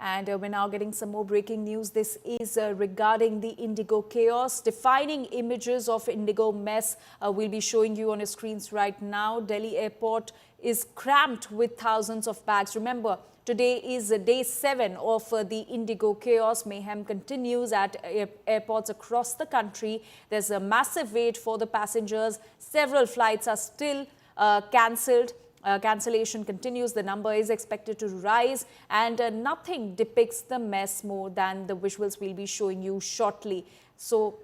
And we're now getting some more breaking news. This is regarding the IndiGo chaos. Defining images of IndiGo mess we'll be showing you on your screens right now. Delhi airport is cramped with thousands of bags. Remember, today is day 7 of the IndiGo chaos. Mayhem continues at airports across the country. There's a massive wait for the passengers. Several flights are still cancelled. Cancellation continues. The number is expected to rise, and nothing depicts the mess more than the visuals we'll be showing you shortly. So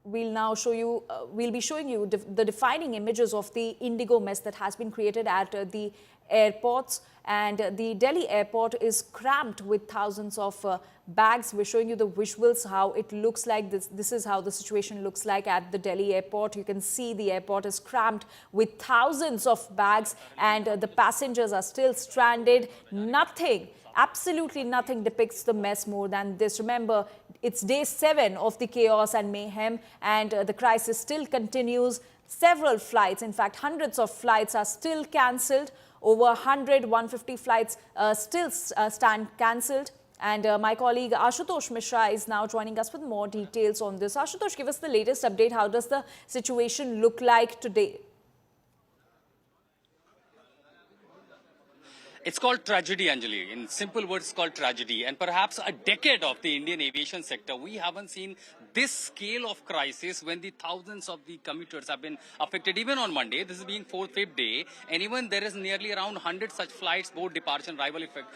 we'll now show you, we'll be showing you the defining images of the IndiGo mess that has been created at the airports. And the Delhi airport is cramped with thousands of bags. We're showing you the visuals, how it looks like. This is how the situation looks like at the Delhi airport. You can see the airport is cramped with thousands of bags, and the passengers are still stranded. Nothing, absolutely nothing depicts the mess more than this. Remember, it's day 7 of the chaos and mayhem, and the crisis still continues. Several flights, in fact, hundreds of flights are still cancelled. Over 150 flights still stand cancelled. And my colleague Ashutosh Mishra is now joining us with more details on this. Ashutosh, give us the latest update. How does the situation look like today? It's called tragedy, Anjali. In simple words, it's called tragedy. And perhaps a decade of the Indian aviation sector, we haven't seen this scale of crisis when the thousands of the commuters have been affected. Even on Monday, this is being 4th, 5th day, and even there is nearly around 100 such flights, both departure and arrival effect,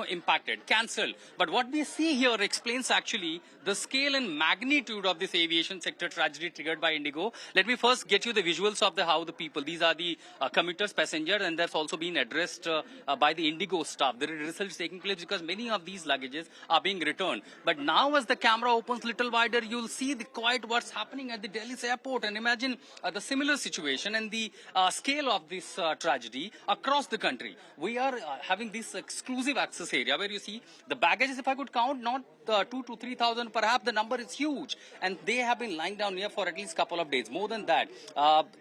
impacted, cancelled. But what we see here explains actually the scale and magnitude of this aviation sector tragedy triggered by IndiGo. Let me first get you the visuals of how the people, these are the commuters, passengers, and that's also been addressed by the IndiGo staff. There is research taking place because many of these luggages are being returned. But now as the camera opens little wider, you'll see the quiet what's happening at the Delhi's airport, and imagine the similar situation and the scale of this tragedy across the country. We are having this exclusive access area where you see the baggages, if I could count, not 2,000 to 3,000, perhaps the number is huge, and they have been lying down here for at least a couple of days. More than that,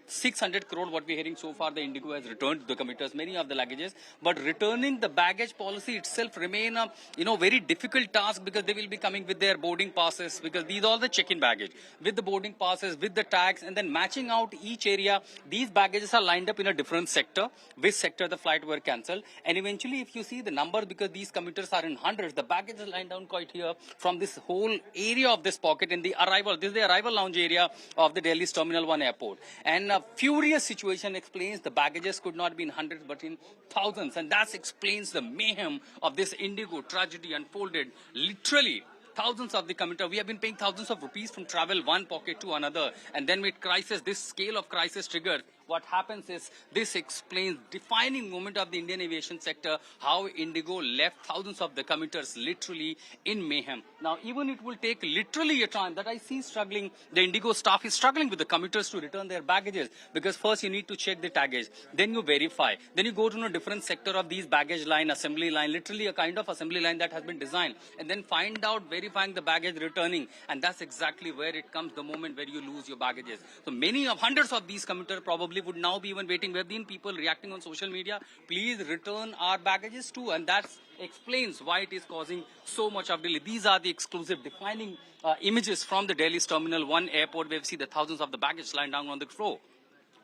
600 crore, what we're hearing so far, the IndiGo has returned to the commuters, many of the luggages, but returning the baggage policy itself remain a very difficult task, because they will be coming with their boarding passes, because these are all the check-in baggage with the boarding passes, with the tags, and then matching out each area. These baggages are lined up in a different sector, which sector the flight were cancelled, and eventually if you see the number, because these commuters are in hundreds, the baggage is lined down quite here from this whole area of this pocket in the arrival. This is the arrival lounge area of the Delhi's Terminal 1 airport. And a furious situation explains the baggages could not be in hundreds but in thousands. And that explains the mayhem of this IndiGo tragedy unfolded. Literally, thousands of the commuter. We have been paying thousands of rupees from travel one pocket to another. And then with crisis, this scale of crisis triggered. What happens is, this explains defining moment of the Indian aviation sector, how IndiGo left thousands of the commuters literally in mayhem. Now, even it will take literally a time that I see struggling, the IndiGo staff is struggling with the commuters to return their baggages, because first you need to check the taggage, then you verify, then you go to a different sector of these baggage line, assembly line, literally a kind of assembly line that has been designed, and then find out verifying the baggage returning, and that's exactly where it comes, the moment where you lose your baggages. So many of hundreds of these commuters probably would now be even waiting. We have been people reacting on social media, please return our baggages too, and that explains why it is causing so much of delay. These are the exclusive defining images from the Delhi's Terminal 1 airport, where we see the thousands of the baggage lying down on the floor.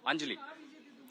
Anjali.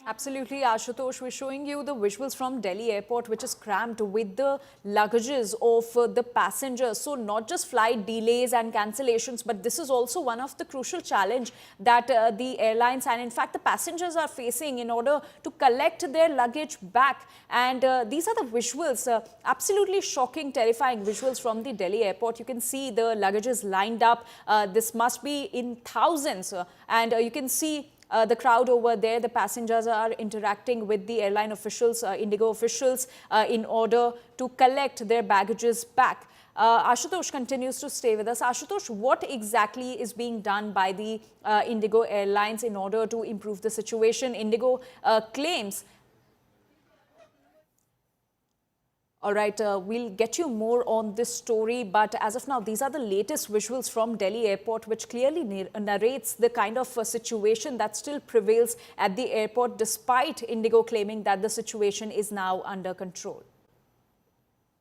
Absolutely, Ashutosh. We're showing you the visuals from Delhi airport, which is cramped with the luggages of the passengers. So not just flight delays and cancellations, but this is also one of the crucial challenge that the airlines and in fact the passengers are facing in order to collect their luggage back. And these are the visuals, absolutely shocking, terrifying visuals from the Delhi airport. You can see the luggages lined up. This must be in thousands, and you can see the crowd over there. The passengers are interacting with the airline officials, IndiGo officials, in order to collect their baggages back. Ashutosh continues to stay with us. Ashutosh, what exactly is being done by the IndiGo Airlines in order to improve the situation? IndiGo claims All right, we'll get you more on this story, but as of now, these are the latest visuals from Delhi airport, which clearly narrates the kind of situation that still prevails at the airport, despite IndiGo claiming that the situation is now under control.